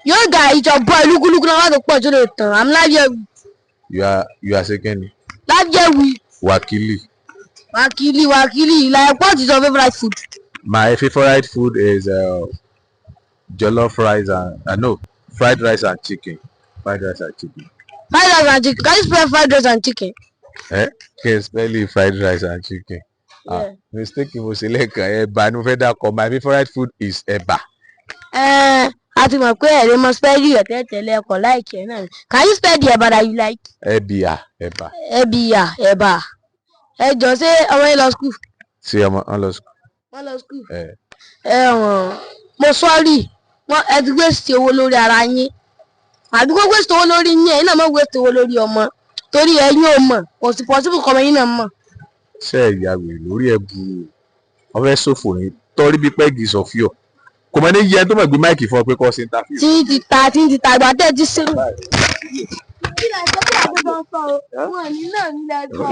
Your guy is your boy. Look now the port to I'm live here. You are second. Live here with Wakili. Like what is your favorite food? My favorite food is jollof rice and no, fried rice and chicken. Fried rice and chicken. Fried rice and chicken. Can you spell fried rice and chicken? Can spell fried rice and chicken. Yeah. Mistake mo select eba. No further call. My favorite food is eba. Àti mọ̀ pé ẹ̀rẹ́ mọ spell rẹ̀ tẹ́lẹ̀ ẹ̀kọ́ like ẹ̀ náà. Can you spell the eba that you like? Ẹ̀bìà ẹ̀bà. Ẹ̀bìyà ẹ̀bà. Ẹ jọ ṣé ọmọ yín lọ school? Ṣé ọmọ lọ school? Wọ́n lọ school. Mo sọ́ọ̀rì ẹ ti waste owó lórí ara yín. Àbí kó waste owó lórí yín ẹ̀yin náà mọ̀ waste owó lórí ọmọ. Torí ẹ̀yin ò mọ̀ kò sí possible kọ́mọ yín náà mọ̀. Ṣé ẹ̀yà wèrè lórí ẹ̀ bu ọmọ ẹ̀ ṣòfò ní torí bí pẹ́ẹ́gì sọ̀fíọ̀. Kò mọ ní yẹ tó mọ̀ gbé máìkì fún ọ pé kọ́ sí interview. Tí ń ti ta ìgbà tẹ́ ti ṣe. Kí ni àjọ tí àgbẹ̀ bá ń fọ o? Wọ́n ní náà nílẹ̀ ẹjọ́.